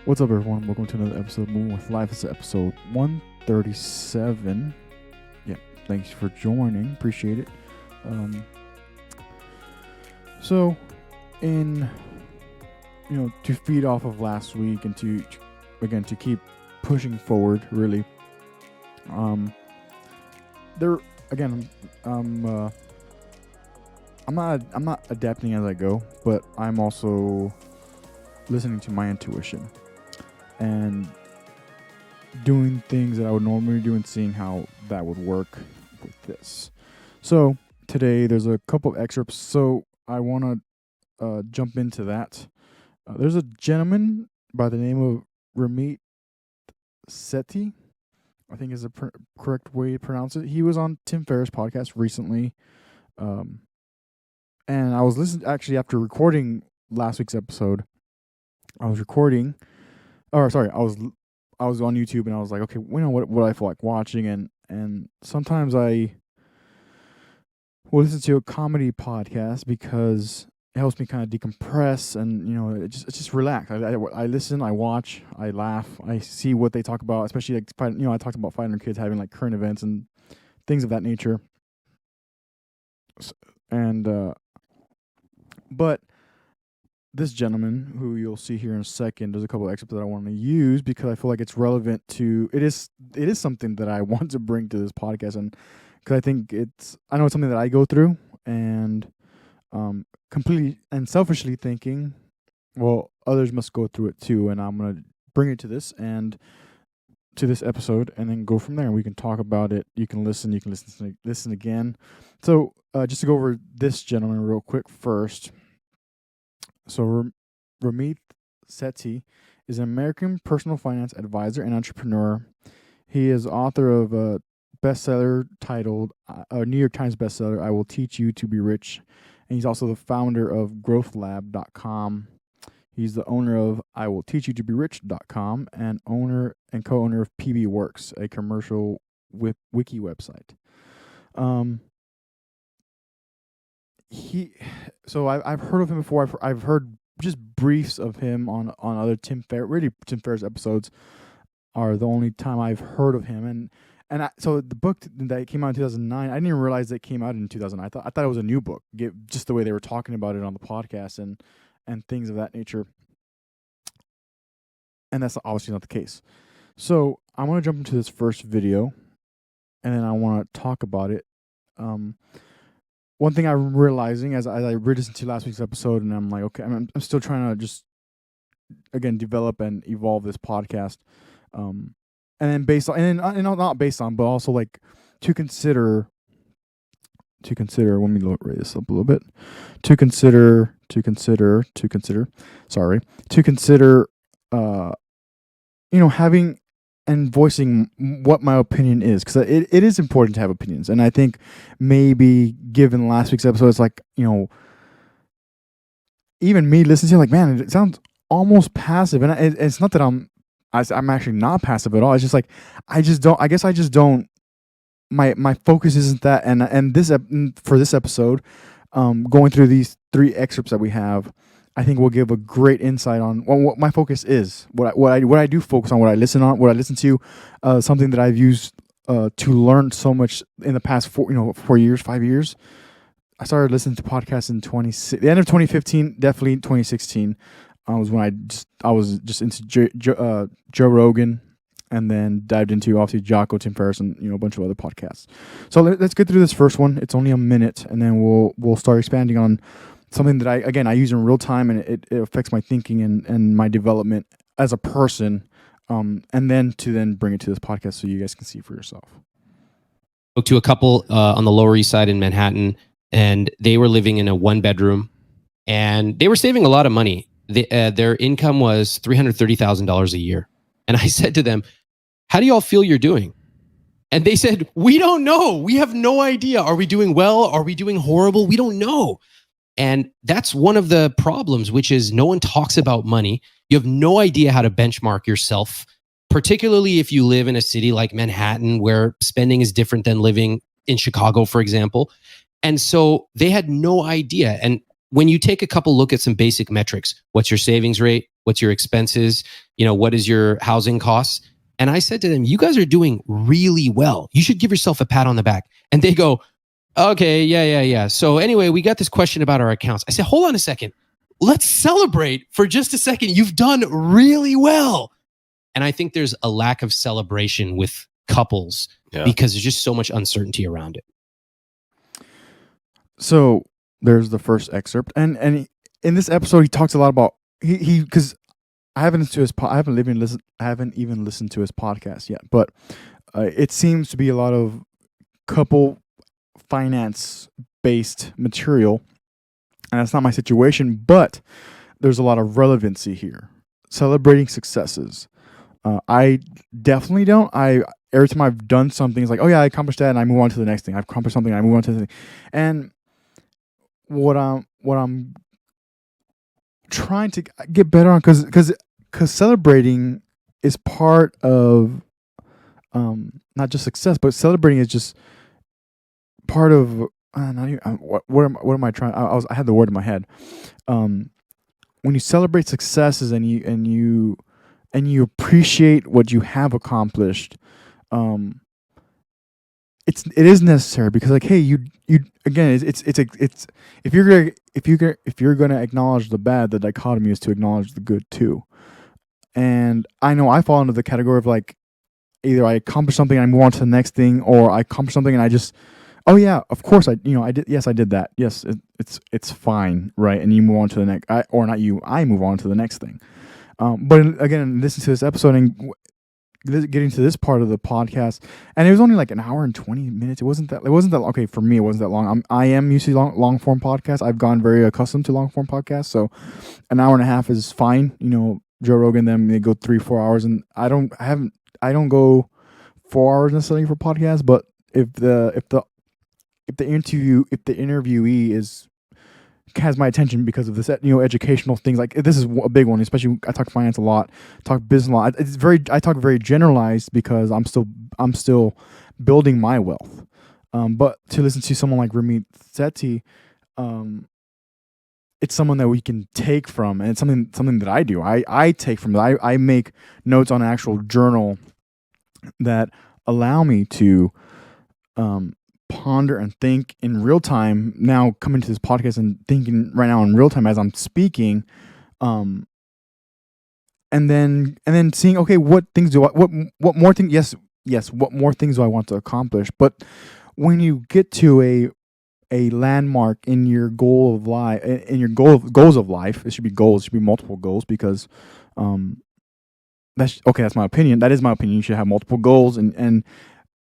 What's up, everyone? Welcome to another episode of Moving with Life. It's episode 137. Yeah, thanks for joining. Appreciate it. So, to feed off of last week and to keep pushing forward, really. I'm not adapting as I go, but I'm also listening to my intuition and doing things that I would normally do and seeing how that would work with this. So today there's a couple of excerpts, so I want to jump into that. There's a gentleman by the name of Ramit Sethi, I think is the correct way to pronounce it. He was on Tim Ferriss' podcast recently, and I was listening, actually, after recording last week's episode. I was on YouTube and I was like, okay, what I feel like watching, and sometimes I will listen to a comedy podcast because it helps me kind of decompress and it's just relax. I listen, I watch, I laugh, I see what they talk about, especially like I talked about 500 kids having like current events and things of that nature. But this gentleman, who you'll see here in a second, there's a couple of excerpts that I want to use because I feel like it's relevant to it is something that I want to bring to this podcast, and because I know it's something that I go through, and completely and selfishly thinking, well, others must go through it too, and I'm gonna bring it to this episode, and then go from there. We can talk about it. You can listen again. So just to go over this gentleman real quick first. So Ramit Sethi is an American personal finance advisor and entrepreneur. He is author of a bestseller titled, a New York Times bestseller, I Will Teach You to Be Rich. And he's also the founder of growthlab.com. He's the owner of IWillTeachYouToBeRich.com and owner and co-owner of PB Works, a commercial wiki website. I've heard of him before. I've heard just briefs of him on other Tim Ferriss episodes are the only time I've heard of him. So the book that came out in 2009, I didn't even realize that it came out in 2000. I thought it was a new book, just the way they were talking about it on the podcast and things of that nature. And that's obviously not the case. So I want to jump into this first video, and then I want to talk about it. One thing I'm realizing as I listened to last week's episode, and I'm like, okay, I'm still trying to just, again, develop and evolve this podcast. And then not based on, but also like to consider, let me raise this up a little bit, to consider, having and voicing what my opinion is, because it is important to have opinions. And I think maybe given last week's episode, it's like, even me listening to it, like, man, it sounds almost passive. And it's not that I'm actually not passive at all. It's just like, I guess I just don't, my focus isn't that. And for this episode, going through these 3 excerpts that we have, I think will give a great insight on what my focus is, what I do focus on, what I listen to, something that I've used to learn so much in the past 5 years. I started listening to podcasts in the end of 2015, definitely 2016. Was when I was just into Joe Rogan, and then dived into obviously Jocko, Tim Ferriss, and a bunch of other podcasts. So let's get through this first one. It's only a minute, and then we'll start expanding on something that I use in real time, and it affects my thinking and my development as a person, and then bring it to this podcast so you guys can see for yourself. Spoke to a couple on the Lower East Side in Manhattan, and they were living in a 1-bedroom, and they were saving a lot of money. Their income was $330,000 a year. And I said to them, how do y'all feel you're doing? And they said, we don't know. We have no idea. Are we doing well? Are we doing horrible? We don't know. And that's one of the problems, which is no one talks about money. You have no idea how to benchmark yourself, particularly if you live in a city like Manhattan, where spending is different than living in Chicago, for example. And so they had no idea. And when you take a couple look at some basic metrics, what's your savings rate? What's your expenses? What is your housing costs? And I said to them, you guys are doing really well. You should give yourself a pat on the back. And they go, okay, yeah. So anyway, we got this question about our accounts. I said, hold on a second. Let's celebrate for just a second. You've done really well. And I think there's a lack of celebration with couples because there's just so much uncertainty around it. So there's the first excerpt, and in this episode he talks a lot about he because I haven't even listened to his podcast yet, but it seems to be a lot of couple finance based material, and that's not my situation, but there's a lot of relevancy here. Celebrating successes. I definitely don't. Every time I've done something, it's like, oh yeah, I accomplished that, and I move on to the next thing. I've accomplished something, and I move on to the thing. And what I'm trying to get better on, because celebrating is part of not just success, but celebrating is just part of not even, what am I trying? I had the word in my head. When you celebrate successes and you appreciate what you have accomplished, it is necessary, because like, hey, you again, it's if you're gonna acknowledge the bad, the dichotomy is to acknowledge the good too. And I know I fall into the category of like, either I accomplish something and I move on to the next thing, or I accomplish something and I just, oh yeah, of course I did, yes I did that, yes, it's fine, right? And you move on to the next, I move on to the next thing. But again, listen to this episode and getting to this part of the podcast, and it was only like an hour and 20 minutes. It wasn't that okay for me. It wasn't that long. I am used to long form podcasts. I've gone very accustomed to long form podcasts, so an hour and a half is fine. Joe Rogan, them, they go 3-4 hours, and I don't go 4 hours necessarily for podcasts. But if the interviewee has my attention because of this, educational things, like this is a big one, especially I talk finance a lot, talk business a lot. I talk very generalized because I'm still building my wealth. But to listen to someone like Ramit Sethi, it's someone that we can take from, and it's something that I do. I take from that. I make notes on an actual journal that allow me to ponder and think in real time. Now coming to this podcast and thinking right now in real time as I'm speaking, and then seeing, okay, what things do I, what more things, yes, what more things do I want to accomplish? But when you get to a landmark in your goal of life, in your goals of life, it should be goals, it should be multiple goals, because that's my opinion. That is my opinion. You should have multiple goals, and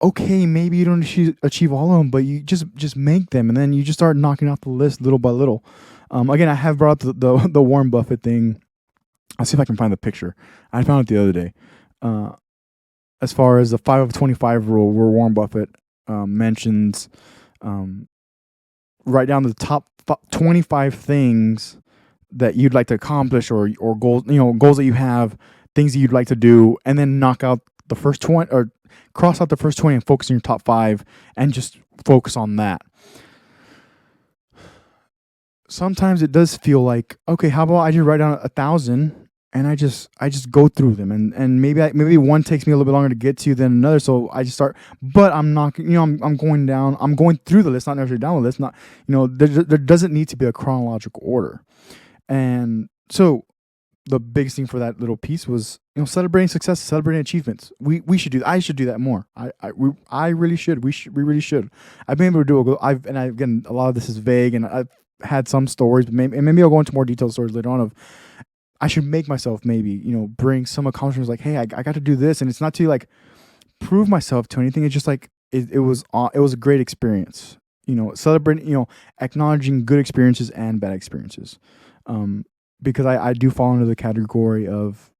okay, maybe you don't achieve all of them, but you just make them, and then you just start knocking out the list little by little. Again, I have brought up the Warren Buffett thing. I'll see if I can find the picture. I found it the other day. As far as the 5 of 25 rule, where Warren Buffett mentions, write down the top 25 things that you'd like to accomplish, or goals, goals that you have, things that you'd like to do, and then knock out the first 20, or cross out the first 20 and focus on your top 5 and just focus on that. Sometimes it does feel like, okay, how about I just write down 1,000 and I just go through them, and maybe one takes me a little bit longer to get to than another, so I just start. But I'm not, I'm going through the list, not necessarily down the list. Not, there doesn't need to be a chronological order. And so the biggest thing for that little piece was, celebrating success, celebrating achievements. We should do. I should do that more. I really should. We really should. I've been able to do again, a lot of this is vague, and I've had some stories, but maybe I'll go into more detailed stories later on. Of, I should make myself maybe, bring some accomplishments, like, hey, I got to do this, and it's not to like prove myself to anything. It's just like it was a great experience. Celebrating, acknowledging good experiences and bad experiences. Because I do fall into the category of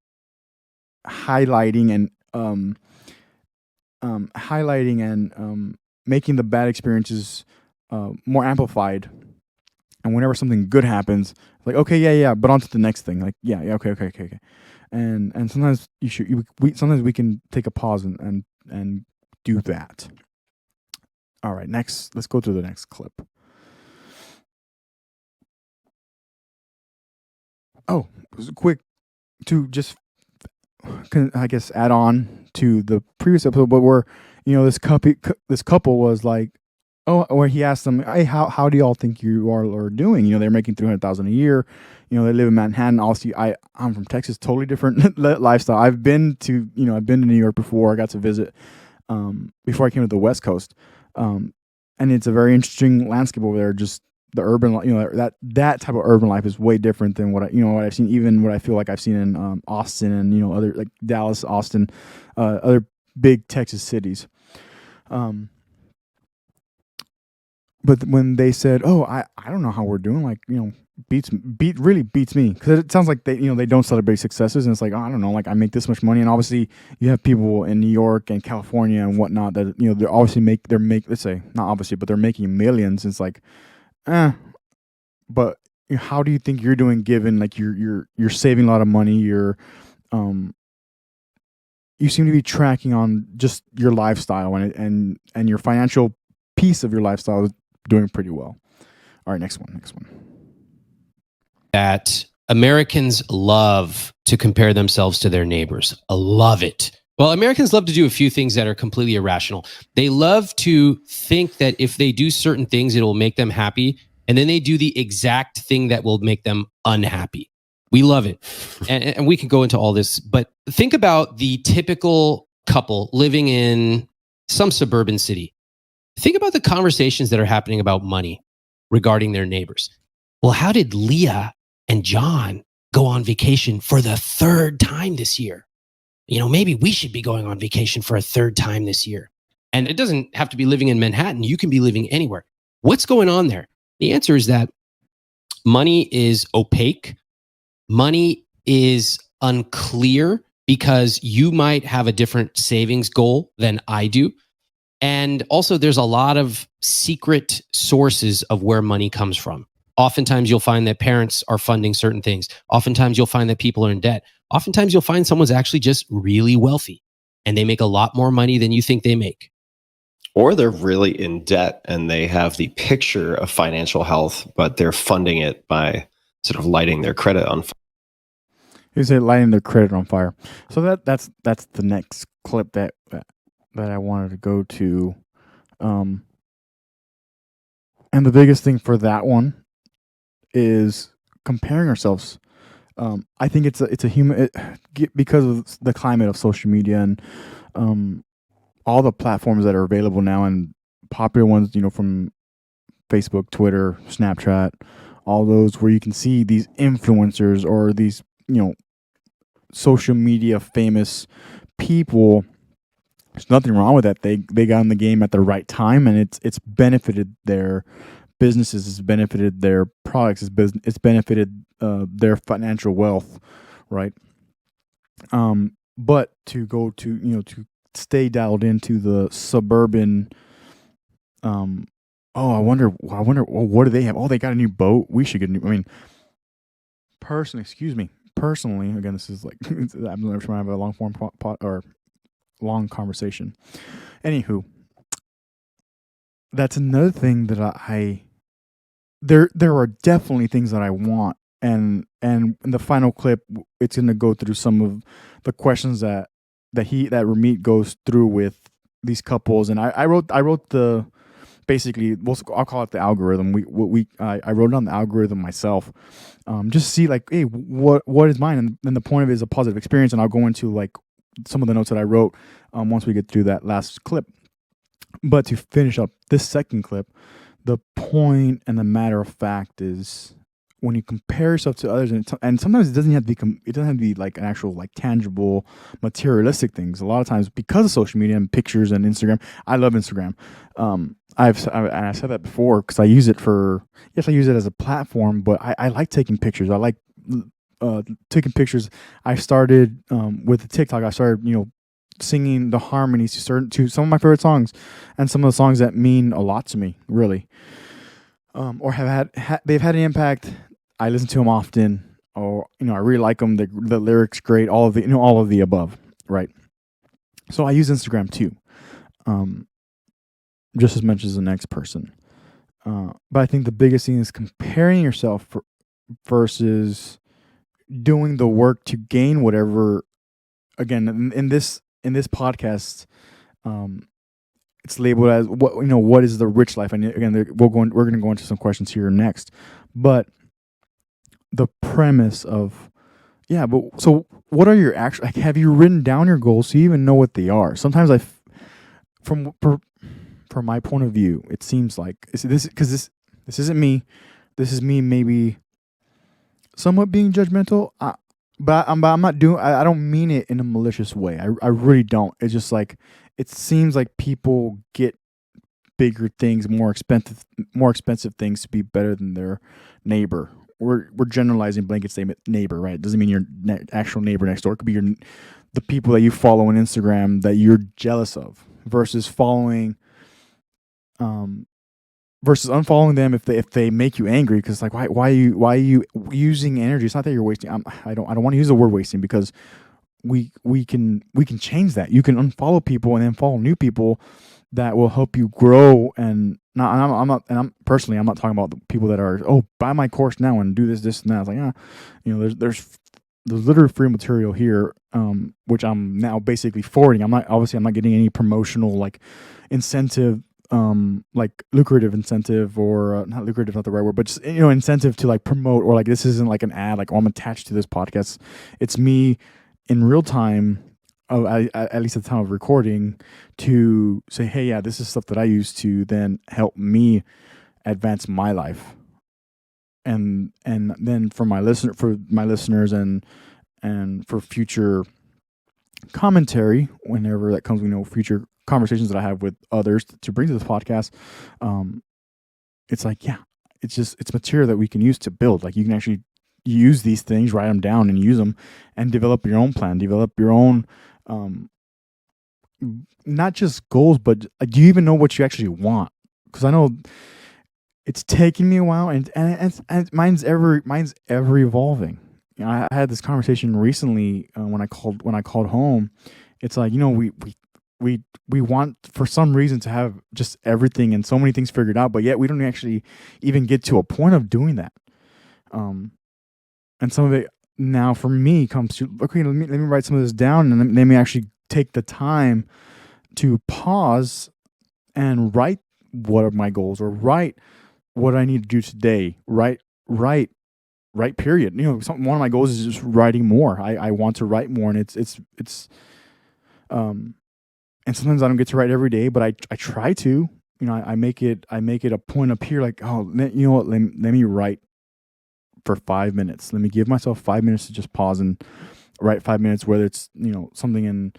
highlighting and making the bad experiences more amplified. And whenever something good happens, like, okay, yeah, but on to the next thing. Like, yeah, okay. And sometimes sometimes we can take a pause and do that. All right, next, let's go to the next clip. Oh, it was a quick to just I guess add on to the previous episode, but where this couple was like, oh, where he asked them, hey, how do y'all think you are doing? They're making 300,000 a year. They live in Manhattan. Obviously, I'm from Texas, totally different lifestyle. I've been to New York before. I got to visit before I came to the West Coast, and it's a very interesting landscape over there. Just the urban, that type of urban life is way different than what I've seen, even what I feel like I've seen in Austin and other like Dallas, Austin, other big Texas cities. But when they said, "Oh, I don't know how we're doing," like really beats me, because it sounds like they don't celebrate successes, and it's like, oh, I don't know, like I make this much money, and obviously you have people in New York and California and whatnot that they're obviously let's say not obviously, but they're making millions. And it's like, but how do you think you're doing, given like you're saving a lot of money, you seem to be tracking on just your lifestyle, and your financial piece of your lifestyle is doing pretty well. All right, next one. That Americans love to compare themselves to their neighbors. I love it. Well, Americans love to do a few things that are completely irrational. They love to think that if they do certain things, it will make them happy. And then they do the exact thing that will make them unhappy. We love it. And we can go into all this, but think about the typical couple living in some suburban city. Think about the conversations that are happening about money regarding their neighbors. Well, how did Leah and John go on vacation for the third time this year? Maybe we should be going on vacation for a third time this year. And it doesn't have to be living in Manhattan. You can be living anywhere. What's going on there? The answer is that money is opaque. Money is unclear because you might have a different savings goal than I do. And also, there's a lot of secret sources of where money comes from. Oftentimes, you'll find that parents are funding certain things. Oftentimes, you'll find that people are in debt. Oftentimes, you'll find someone's actually just really wealthy and they make a lot more money than you think they make. Or they're really in debt and they have the picture of financial health, but they're funding it by sort of lighting their credit on fire. You say lighting their credit on fire. So that's the next clip that I wanted to go to. And the biggest thing for that one is comparing ourselves. I think it's a human, because of the climate of social media and all the platforms that are available now, and popular ones, from Facebook, Twitter, Snapchat, all those where you can see these influencers or these, social media famous people. There's nothing wrong with that. They got in the game at the right time, and it's benefited their businesses, it's benefited their products, it's benefited their financial wealth, right? But to go to to stay dialed into the suburban. I wonder. Well, what do they have? Oh, they got a new boat. We should get a new. I mean, personally, again, this is like I'm never trying to have a long form or long conversation. Anywho, that's another thing that there are definitely things that I want, and in the final clip, it's going to go through some of the questions that Ramit goes through with these couples, and I wrote the basically, I'll call it the algorithm. I wrote down the algorithm myself, just see like, hey, what is mine, and the point of it is a positive experience, and I'll go into like some of the notes that I wrote once we get through that last clip. But to finish up this second clip, the point and the matter of fact is, when you compare yourself to others, and sometimes it doesn't have to be like an actual like tangible materialistic things. A lot of times, because of social media and pictures and Instagram, I love Instagram. I've said that before because I use it as a platform, but I like taking pictures. I like taking pictures. I started with the TikTok. I started singing the harmonies to some of my favorite songs, and some of the songs that mean a lot to me, really, or they've had an impact. I listen to them often, or I really like them. The lyrics great, all of the above, right? So I use Instagram too, just as much as the next person. But I think the biggest thing is comparing yourself versus doing the work to gain whatever. Again, in this podcast, it's labeled as what is the rich life, and again, we're going to go into some questions here next, but the premise of but so what are your actual, like, have you written down your goals so you even know what they are? Sometimes from my point of view, it seems like this isn't me. This is me maybe somewhat being judgmental. But I'm not doing. I don't mean it in a malicious way. I really don't. It's just like it seems like people get bigger things, more expensive things to be better than their neighbor. We're generalizing blanket statement neighbor, right? It doesn't mean your actual neighbor next door. It could be the people that you follow on Instagram that you're jealous of, versus versus unfollowing them if they make you angry, because like why are you using energy? It's not that you're wasting. I don't want to use the word wasting, because we can change that. You can unfollow people and then follow new people that will help you grow. And I'm personally, I'm not talking about the people that are, buy my course now and do this and that. It's like, there's literally free material here, which I'm now basically forwarding. I'm not getting any promotional like incentive, like lucrative incentive, or not lucrative, not the right word, but just, incentive to like promote, or like this isn't like an ad, like, I'm attached to this podcast. It's me in real time, at least at the time of recording, to say, hey, yeah, this is stuff that I use to then help me advance my life. And then for my listeners and for future commentary, whenever that comes, future conversations that I have with others to bring to this podcast, it's like, it's material that we can use to build. Like, you can actually use these things, write them down and use them, and develop your own plan, develop your own, not just goals, but do you even know what you actually want? Because I know it's taken me a while, and mine's ever evolving. I had this conversation recently when I called home. It's like, we want, for some reason, to have just everything and so many things figured out, but yet we don't actually even get to a point of doing that. And some of it now for me comes to, okay, let me write some of this down, and let me actually take the time to pause and write what are my goals, or write what I need to do today. Write period. One of my goals is just writing more. I want to write more, and it's and sometimes I don't get to write every day, but I try to. I make it a point up here, like, let me write for 5 minutes. Let me give myself 5 minutes to just pause and write 5 minutes, whether it's something in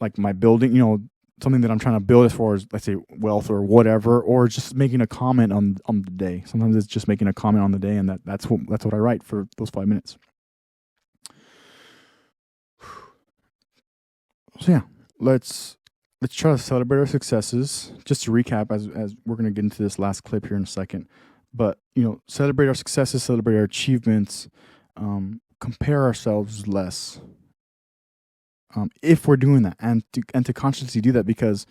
like my building, something that I'm trying to build as far as, let's say, wealth or whatever, or just making a comment on the day. Sometimes it's just making a comment on the day, and that's what I write for those 5 minutes. So yeah, let's try to celebrate our successes. Just to recap, as we're going to get into this last clip here in a second, but celebrate our successes, celebrate our achievements, compare ourselves less. If we're doing that, and to consciously do that, because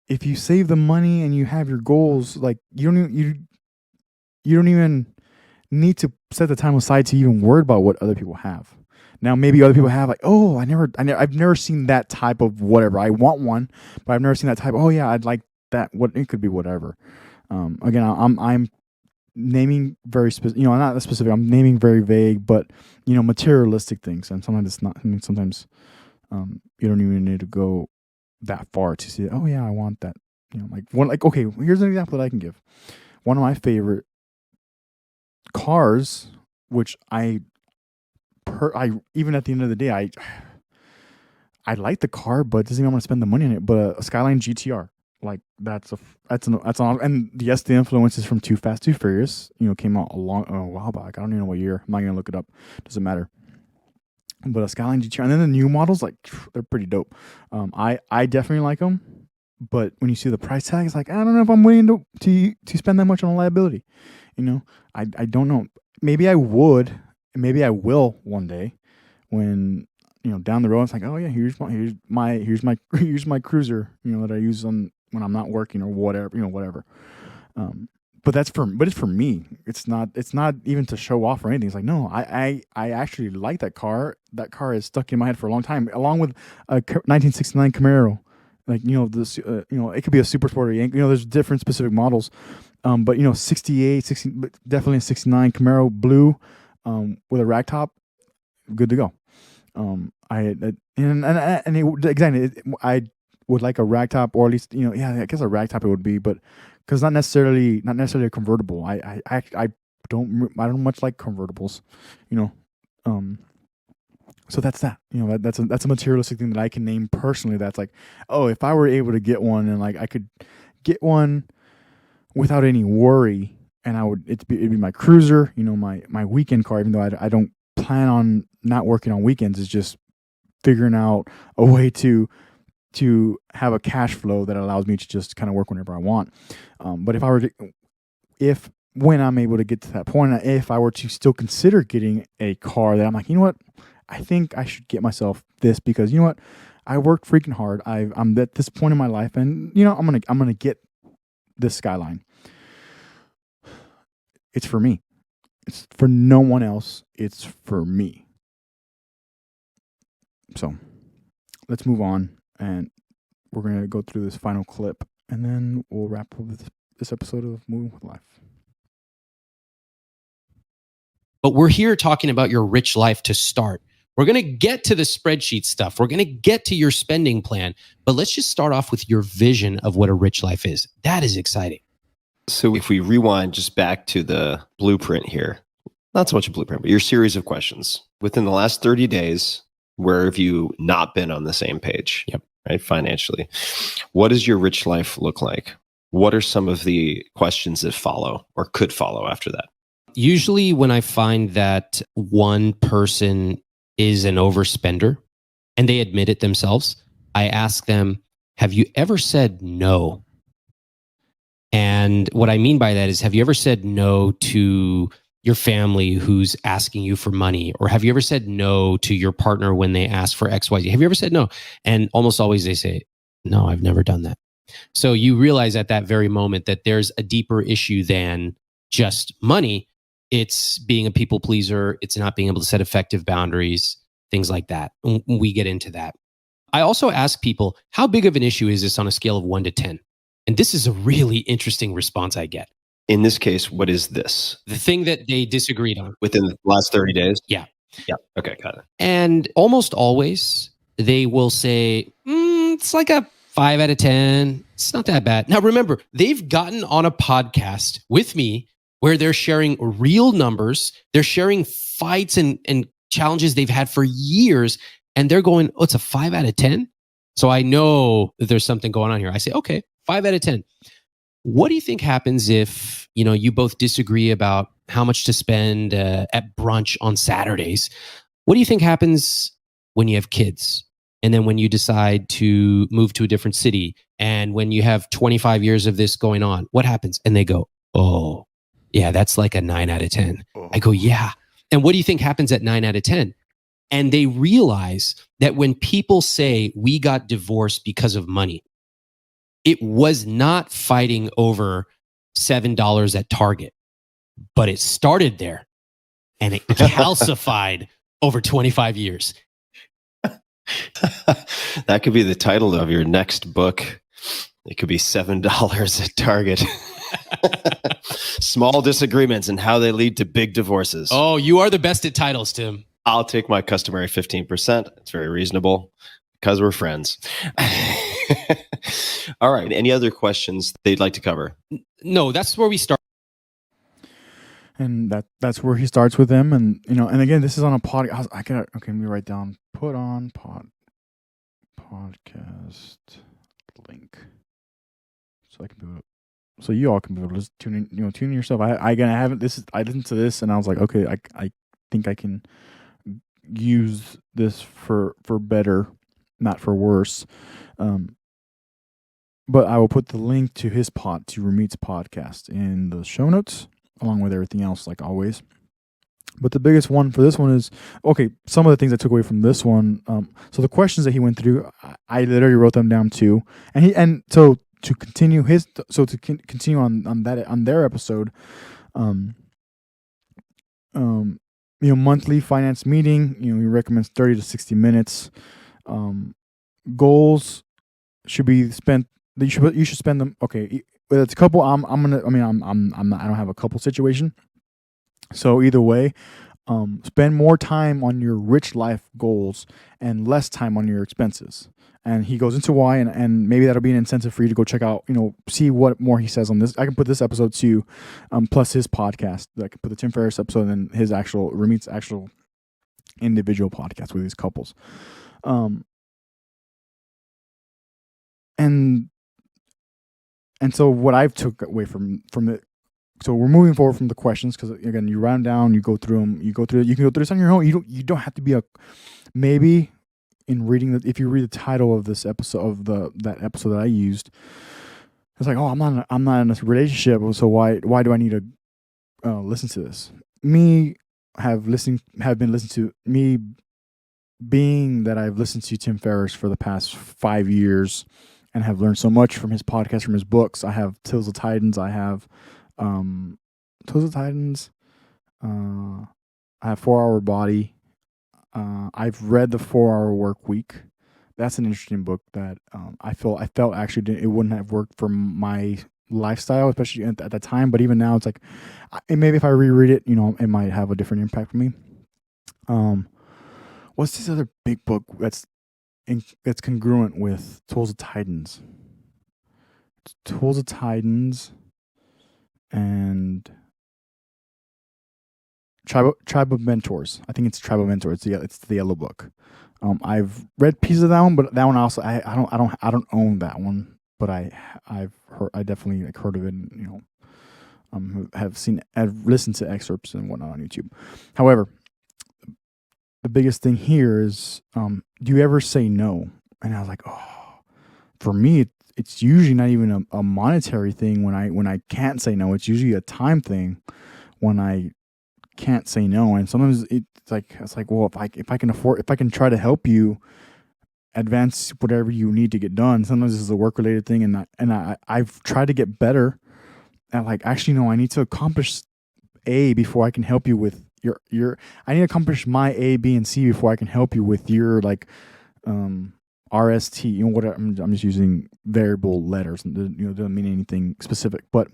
if you save the money and you have your goals, like, you don't even need to set the time aside to even worry about what other people have. Now, maybe other people have, like, I've never seen that type of whatever. I want one, but I've never seen that type. Oh yeah, I'd like that. It could be whatever. Again, I'm naming very specific. Not that specific. I'm naming very vague, but materialistic things. And sometimes it's not. I mean, sometimes you don't even need to go that far to see. Oh yeah, I want that. Okay. Here's an example that I can give. One of my favorite cars, which I even at the end of the day, I like the car, but it doesn't mean I'm going to spend the money on it. But a Skyline GTR, like, that's an, and yes, the influence is from Too Fast, Too Furious. Came out a while back. I don't even know what year. I'm not going to look it up. Doesn't matter. But a Skyline GTR, and then the new models, like, they're pretty dope. I definitely like them, but when you see the price tag, it's like, I don't know if I'm willing to spend that much on a liability. I don't know. Maybe I would. Maybe I will one day, when down the road. It's like, oh yeah, here's my cruiser, that I use when I'm not working or whatever, whatever. but it's for me. It's not even to show off or anything. It's like, no, I actually like that car. That car is stuck in my head for a long time, along with a 1969 Camaro. Like, this, it could be a super sport or Yankee. There's different specific models. But 68, 60, definitely a 69 Camaro blue, with a rag top, good to go. I would like a rag top, or at least, I guess a rag top it would be, but because not necessarily a convertible. I don't much like convertibles, so that's that. That's a materialistic thing that I can name personally. That's like, oh, if I were able to get one, and like I could get one without any worry, and it'd be my cruiser, my weekend car. Even though I don't plan on not working on weekends, is just figuring out a way to have a cash flow that allows me to just kind of work whenever I want. But when I'm able to get to that point, if I were to still consider getting a car that I'm like, you know what, I think I should get myself this, because you know what, I worked freaking hard. I'm at this point in my life, and I'm gonna get this Skyline. It's for me. It's for no one else. It's for me. So let's move on, and we're going to go through this final clip, and then we'll wrap up this episode of Moving with Life. But we're here talking about your rich life to start. We're going to get to the spreadsheet stuff. We're going to get to your spending plan. But let's just start off with your vision of what a rich life is. That is exciting. So if we rewind just back to the blueprint here, not so much a blueprint, but your series of questions. Within the last 30 days, where have you not been on the same page? Yep. Right, financially. What does your rich life look like? What are some of the questions that follow or could follow after that? Usually when I find that one person is an overspender and they admit it themselves, I ask them, have you ever said no? And what I mean by that is, have you ever said no to your family who's asking you for money? Or have you ever said no to your partner when they ask for XYZ? Have you ever said no? And almost always they say, no, I've never done that. So you realize at that very moment that there's a deeper issue than just money. It's being a people pleaser. It's not being able to set effective boundaries, things like that. We get into that. I also ask people, how big of an issue is this on a scale of 1 to 10? And this is a really interesting response I get. In this case, what is this? The thing that they disagreed on. Within the last 30 days? Yeah. Yeah. Okay, got it. And almost always they will say, it's like a 5 out of 10. It's not that bad. Now, remember, they've gotten on a podcast with me where they're sharing real numbers. They're sharing fights and challenges they've had for years. And they're going, oh, it's a 5 out of 10. So I know that there's something going on here. I say, okay, 5 out of 10. What do you think happens if, you both disagree about how much to spend at brunch on Saturdays? What do you think happens when you have kids? And then when you decide to move to a different city, and when you have 25 years of this going on, what happens? And they go, oh, yeah, that's like a 9 out of 10. Oh. I go, yeah. And what do you think happens at 9 out of 10? And they realize that when people say we got divorced because of money, it was not fighting over $7 at Target, but it started there and it calcified over 25 years. That could be the title of your next book. It could be $7 at Target. Small disagreements and how they lead to big divorces. Oh, you are the best at titles, Tim. I'll take my customary 15%. It's very reasonable because we're friends. All right. Any other questions they'd like to cover? No, that's where we start. And that's where he starts with them. And, and again, this is on a podcast. Let me write down, put on podcast link. So you all can be able to just tune in yourself. I listened to this and I was like, okay, I think I can use this for better, not for worse. But I will put the link to Ramit's podcast in the show notes, along with everything else, like always. But the biggest one for this one is, okay, some of the things I took away from this one. So the questions that he went through, I literally wrote them down too. And so to continue continue on their episode, monthly finance meeting. He recommends 30 to 60 minutes. Goals should be spent. You should spend them. Okay, whether it's a couple. I'm not. I don't have a couple situation. So either way, spend more time on your rich life goals and less time on your expenses. And he goes into why, and maybe that'll be an incentive for you to go check out, see what more he says on this. I can put this episode too, plus his podcast. I can put the Tim Ferriss episode and then Ramit's actual individual podcast with these couples. And so what I've took away from it. So we're moving forward from the questions, because again, you write them down, you go through them, you can go through this on your own. You don't have to be maybe in reading if you read the title of this episode that episode that I used, it's like, oh, I'm not in a relationship, so why do I need to listen to this? Have been listening to me, being that I've listened to Tim Ferriss for the past 5 years and have learned so much from his podcast, from his books. I have Tales of Titans. I have Tales of Titans. I have 4 Hour Body. I've read the 4 Hour Work Week. That's an interesting book that I felt actually it wouldn't have worked for my lifestyle, especially at that time. But even now, it's like maybe if I reread it, it might have a different impact for me. What's this other big book that's congruent with Tools of Titans? It's Tools of Titans and Tribe of Mentors. I think it's Tribe of Mentors. It's the yellow book. I've read pieces of that one, but that one also I don't own that one, but I've definitely heard of it. And, I've listened to excerpts and whatnot on YouTube. However, the biggest thing here is, do you ever say no? And I was like, oh, for me, it's usually not even a monetary thing when I can't say no. It's usually a time thing when I can't say no. And sometimes it's like, well, if I can try to help you advance whatever you need to get done. Sometimes this is a work related thing, and I've tried to get better at actually no, I need to accomplish A before I can help you with your I need to accomplish my A, B, and C before I can help you with your RST. Whatever. I'm just using variable letters. Doesn't mean anything specific. But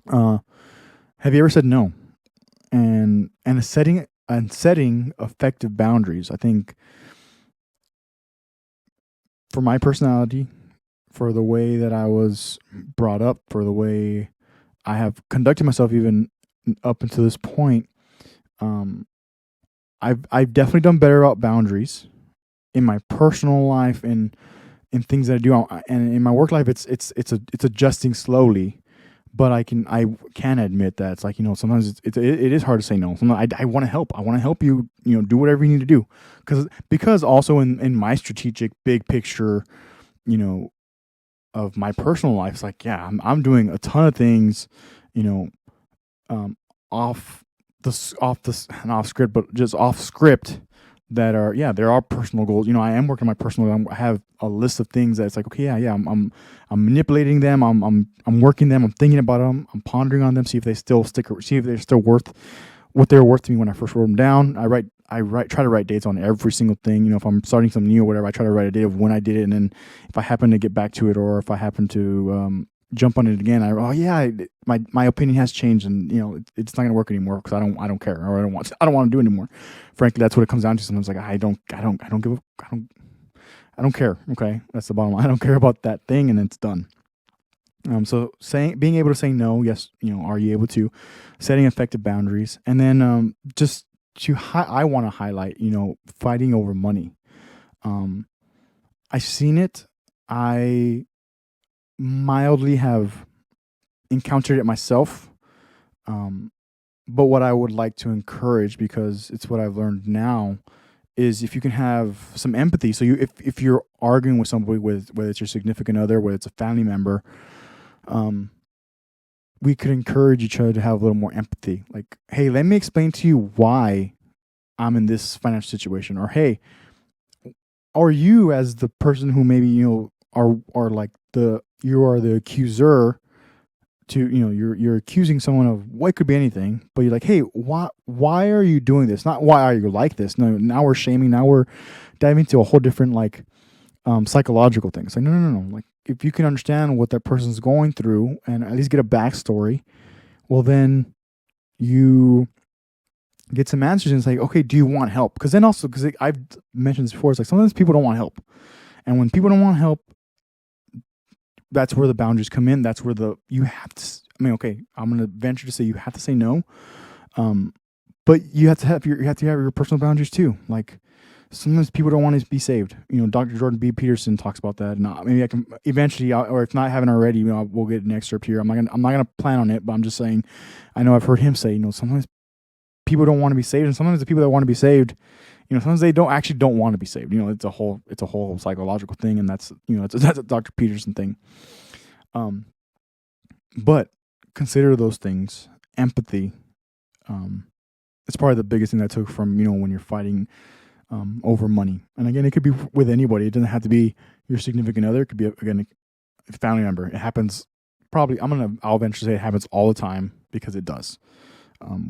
have you ever said no? And setting effective boundaries. I think for my personality, for the way that I was brought up, for the way I have conducted myself even up until this point, I've definitely done better about boundaries in my personal life and in things that I do, and in my work life, it's adjusting slowly. But I can admit that it's sometimes it is hard to say no. Sometimes I want to help. I want to help you. Do whatever you need to do, because also in my strategic big picture, of my personal life, it's like, yeah, I'm doing a ton of things, off script, but just off script that are, yeah, there are personal goals. I am working on my personal goals. I have a list of things that it's like, okay, yeah, I'm manipulating them. I'm working them. I'm thinking about them. I'm pondering on them. See if they still stick. See if they're still worth what they were worth to me when I first wrote them down. Try to write dates on every single thing. If I'm starting something new or whatever, I try to write a date of when I did it, and then if I happen to get back to it, or if I happen to jump on it again, my opinion has changed, and it's not gonna work anymore because I don't care, or I don't want to do it anymore. Frankly, that's what it comes down to. Sometimes I don't care. Okay, that's the bottom line. I don't care about that thing, and it's done. So being able to say no, yes, are you able to setting effective boundaries, and then just I want to highlight, fighting over money. I've seen it. I mildly have encountered it myself. But what I would like to encourage, because it's what I've learned now, is if you can have some empathy. So if you're arguing with somebody, whether it's your significant other, whether it's a family member, we could encourage each other to have a little more empathy. Like, hey, let me explain to you why I'm in this financial situation. Or, hey, or you as the person who maybe, are like the you are the accuser to, you're accusing someone of what could be anything, but you're like, hey, why are you doing this? Not why are you like this? No, now we're shaming. Now we're diving into a whole different like psychological things. Like, no. Like, if you can understand what that person's going through and at least get a backstory, well, then you get some answers and it's like, okay, do you want help? Because then also, because I've mentioned this before, it's like sometimes people don't want help. And when people don't want help, that's where the boundaries come in. That's where you have to, okay, I'm going to venture to say you have to say no. But you have to have your personal boundaries too. Like, sometimes people don't want to be saved. Dr. Jordan B. Peterson talks about that. And maybe I can eventually, or if not, I haven't already, we'll get an excerpt here. I'm not gonna plan on it, but I'm just saying, I know I've heard him say, sometimes people don't want to be saved, and sometimes the people that want to be saved, sometimes they don't want to be saved. It's a whole psychological thing, and that's a Dr. Peterson thing. But consider those things. Empathy. It's probably the biggest thing that I took from when you're fighting over money. And again, it could be with anybody. It doesn't have to be your significant other. It could be, again, a family member. It happens probably, I'll venture to say it happens all the time, because it does.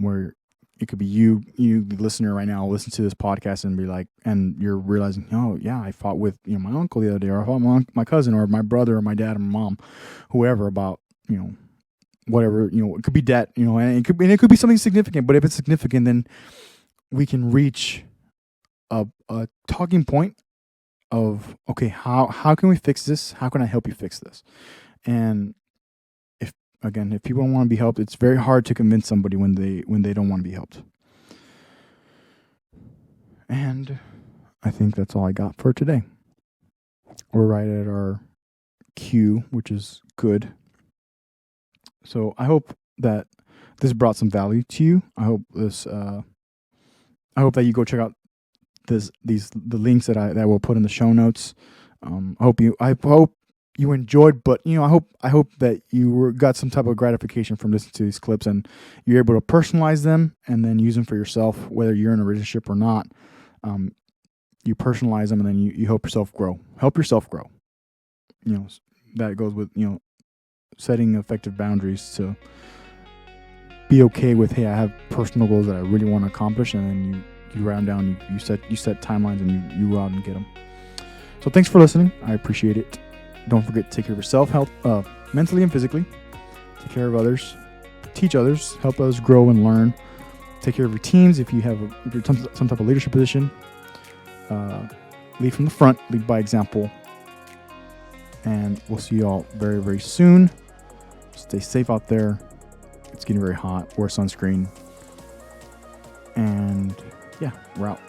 Where it could be you, the listener right now, listen to this podcast and be like, and you're realizing, oh yeah, I fought with, my uncle the other day, or I fought my cousin, or my brother, or my dad, or my mom, whoever, about, whatever, it could be debt, and it could be something significant. But if it's significant, then we can reach a talking point of, okay, how can we fix this? How can I help you fix this? And if people don't want to be helped, it's very hard to convince somebody when they don't want to be helped. And I think that's all I got for today. We're right at our cue, which is good. So I hope that this brought some value to you. I hope that you go check out the links that we'll put in the show notes. I hope you enjoyed, but I hope that you got some type of gratification from listening to these clips, and you're able to personalize them and then use them for yourself, whether you're in a relationship or not. You personalize them, and then you help yourself grow. Help yourself grow. That goes with setting effective boundaries to be okay with, hey, I have personal goals that I really want to accomplish, and then you round down, you set timelines, and you go out and get them. So thanks for listening. I appreciate it. Don't forget to take care of yourself, health, mentally and physically. Take care of others. Teach others. Help others grow and learn. Take care of your teams. If you're some type of leadership position, lead from the front. Lead by example. And we'll see you all very, very soon. Stay safe out there. It's getting very hot. Wear sunscreen. And yeah, we're out.